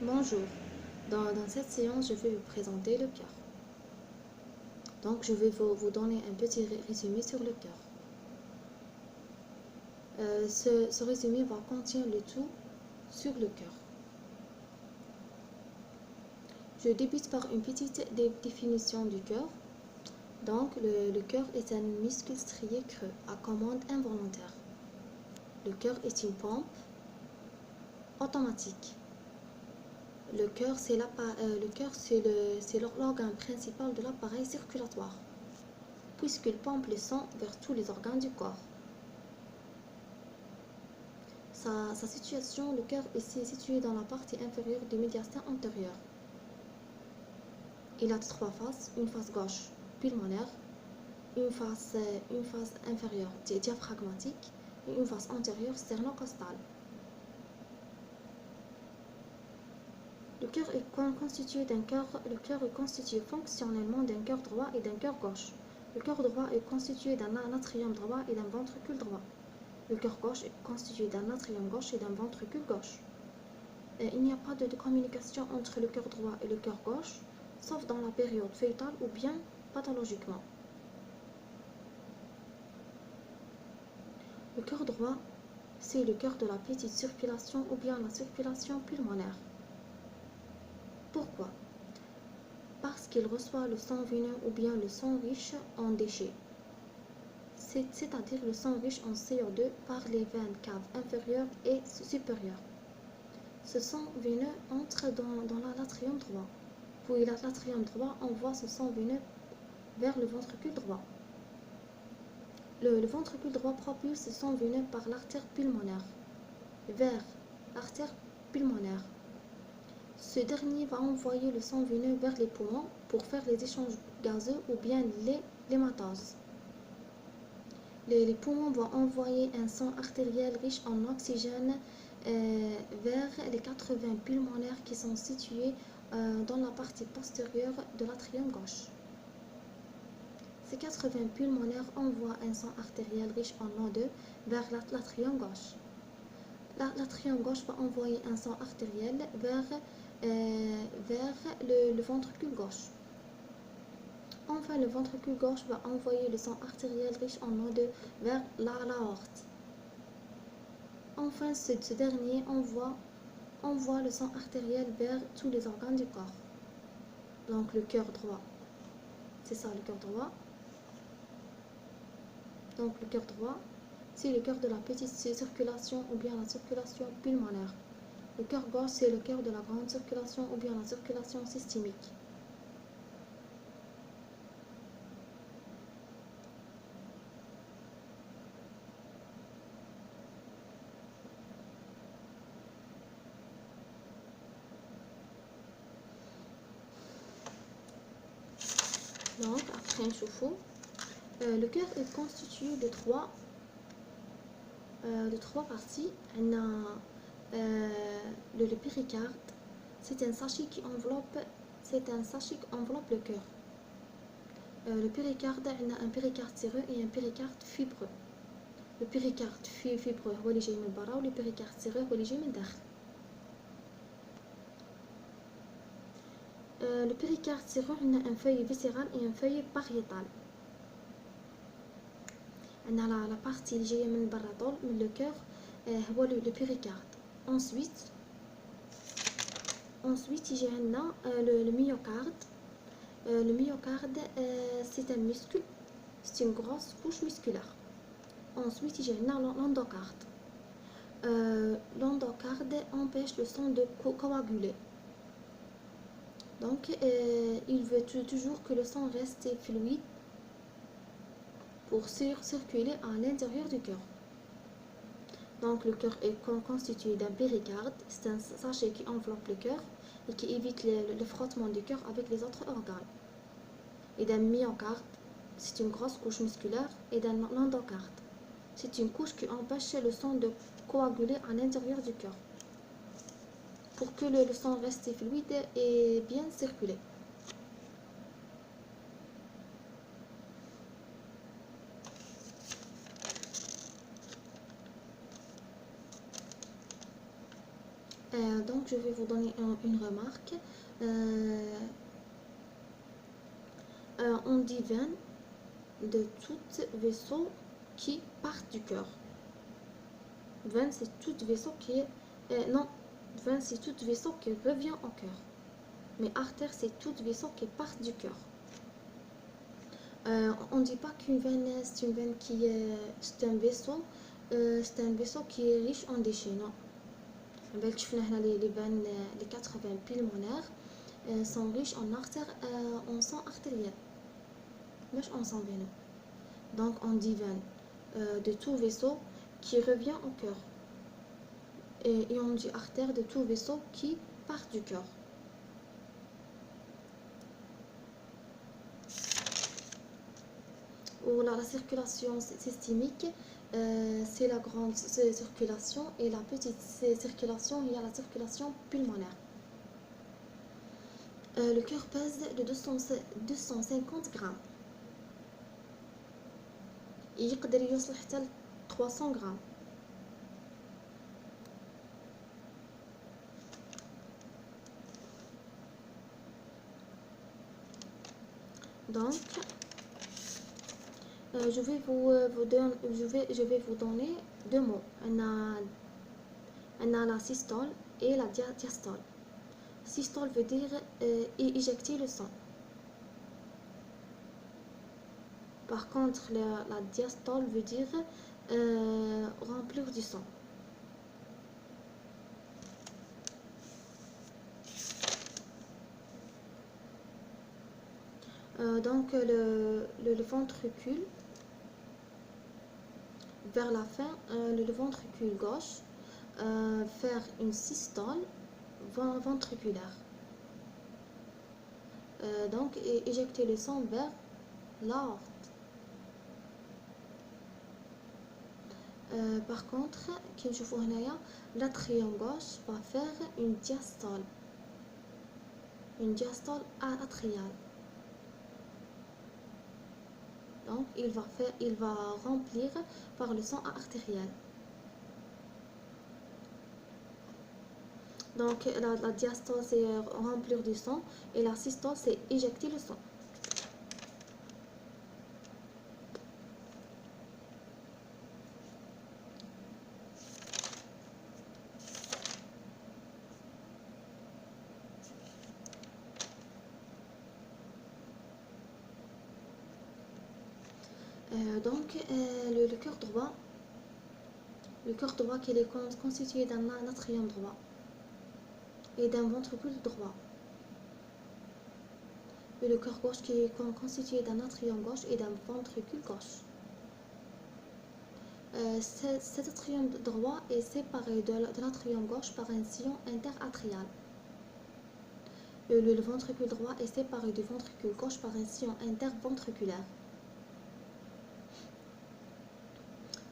Bonjour, dans cette séance, je vais vous présenter le cœur. Donc, je vais vous donner un petit résumé sur le cœur. Ce résumé va contenir le tout sur le cœur. Je débute par une petite définition du cœur. Donc, le cœur est un muscle strié creux à commande involontaire. Le cœur est une pompe automatique. Le cœur, c'est l'organe principal de l'appareil circulatoire, puisqu'il pompe le sang vers tous les organes du corps. Sa situation, le cœur est situé dans la partie inférieure du médiastin antérieur. Il a trois faces, une face gauche pulmonaire, une face inférieure diaphragmatique et une face antérieure sternocostale. Le cœur est constitué fonctionnellement d'un cœur droit et d'un cœur gauche. Le cœur droit est constitué d'un atrium droit et d'un ventricule droit. Le cœur gauche est constitué d'un atrium gauche et d'un ventricule gauche. Il n'y a pas de communication entre le cœur droit et le cœur gauche, sauf dans la période fœtale ou bien pathologiquement. Le cœur droit, c'est le cœur de la petite circulation ou bien la circulation pulmonaire. Pourquoi? Parce qu'il reçoit le sang veineux ou bien le sang riche en déchets, c'est-à-dire le sang riche en CO2 par les veines caves inférieures et supérieures. Ce sang veineux entre dans l'atrium droit, puis l'atrium droit envoie ce sang veineux vers le ventricule droit. Le ventricule droit propulse ce sang veineux par l'artère pulmonaire vers l'artère pulmonaire. Ce dernier va envoyer le sang veineux vers les poumons pour faire les échanges gazeux ou bien l'hématose. Les poumons vont envoyer un sang artériel riche en oxygène vers les 80 pulmonaires qui sont situés dans la partie postérieure de l'atrium gauche. Ces 80 pulmonaires envoient un sang artériel riche en O2 vers l'atrium gauche. L'atrium gauche va envoyer un sang artériel vers le ventricule gauche. Enfin, le ventricule gauche va envoyer le sang artériel riche en O2 vers l'aorte. Enfin, ce dernier envoie le sang artériel vers tous les organes du corps. Donc, le cœur droit, c'est ça le cœur droit. Donc, le cœur droit, c'est le cœur de la petite circulation ou bien la circulation pulmonaire. Le cœur gauche, c'est le cœur de la grande circulation ou bien la circulation systémique. Donc, après نشوفوا le cœur est constitué de trois parties. On a le péricarde, c'est un sachet qui enveloppe le cœur. Le péricarde, on a un péricarde séreux et un péricarde fibreux. Le péricarde fibreux هو اللي جاي من برا و le péricarde séreux هو اللي جاي من داخل. Le péricarde séreux, on a un feuille viscérale et un feuille pariétale. On a la partie اللي جايه من برا طول من le cœur هو le péricarde. Ensuite يجي عندنا le myocarde. Le myocarde, c'est un muscle, c'est une grosse couche musculaire. Ensuite يجي عندنا l'endocarde. L'endocarde empêche le sang de coaguler. Donc, il veut toujours que le sang reste fluide pour circuler à l'intérieur du cœur. Donc, le cœur est constitué d'un péricarde, c'est un sachet qui enveloppe le cœur et qui évite le frottement du cœur avec les autres organes. Et d'un myocarde, c'est une grosse couche musculaire, et d'un endocarde, c'est une couche qui empêche le sang de coaguler à l'intérieur du cœur, pour que le sang reste fluide et bien circulé. Donc je vais vous donner une remarque. On dit veine de tout vaisseau qui part du cœur. Veine c'est tout vaisseau qui est... non, veine c'est tout vaisseau qui revient au cœur. Mais artère c'est tout vaisseau qui part du cœur. On ne dit pas qu'une veine c'est une veine qui est... c'est un vaisseau qui est riche en déchets, non. Les veines, les 80 pulmonaires sont riches en artères, en sang artériel, mais en sang veineux. Donc on dit veine de tout vaisseau qui revient au cœur. Et on dit artère de tout vaisseau qui part du cœur. Ou la circulation systémique, c'est la grande circulation, et la petite circulation, il y a la circulation pulmonaire. Le cœur pèse de 250 grammes. يقدر يوصل حتى 300 grammes. Donc je vais vous donner deux mots. On a la systole et la diastole. Systole veut dire éjecter le sang. Par contre, la diastole veut dire remplir du sang. Donc le ventricule, vers la fin, le ventricule gauche faire une systole ventriculaire. Donc éjecter le sang vers l'aorte. Par contre, l'atrium gauche va faire une diastole atriale. Donc il va remplir par le sang artériel. Donc la diastole c'est remplir du sang et la systole c'est éjecter le sang. Donc le cœur droit qui est constitué d'un atrium droit et d'un ventricule droit. Et le cœur gauche qui est constitué d'un atrium gauche et d'un ventricule gauche. Cet atrium droit est séparé de l'atrium gauche par un sillon interatrial. Le ventricule droit est séparé du ventricule gauche par un sillon interventriculaire.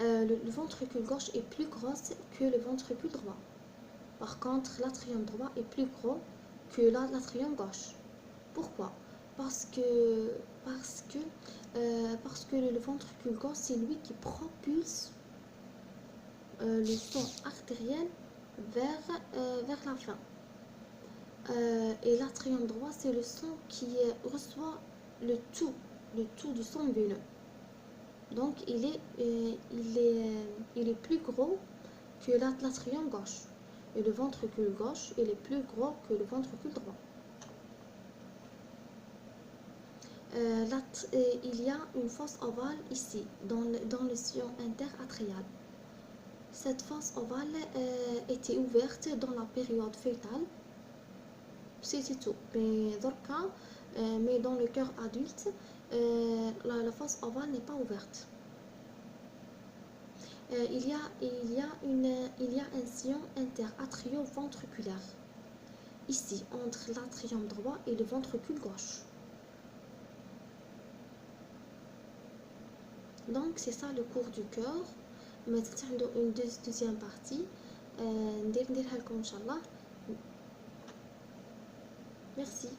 Le ventricule gauche est plus gros que le ventricule droit. Par contre, l'atrium droit est plus gros que l'atrium gauche. Pourquoi? Parce que le ventricule gauche, c'est lui qui propulse le sang artériel vers la fin. Et l'atrium droit, c'est le sang qui reçoit le tout du sang veineux. Donc il est plus gros que l'atrium gauche. Et le ventricule gauche, il est plus gros que le ventricule droit. Il y a une fosse ovale ici, dans le sillon interatrial. Cette fosse ovale était ouverte dans la période fœtale. C'est tout. Mais dans le cœur adulte, la fosse ovale n'est pas ouverte. Il y a un sillon interatrioventriculaire ici, entre l'atrium droit et le ventricule gauche. Donc c'est ça le cours du cœur. Mais une deuxième partie نديرها لكم ان شاء الله. Merci.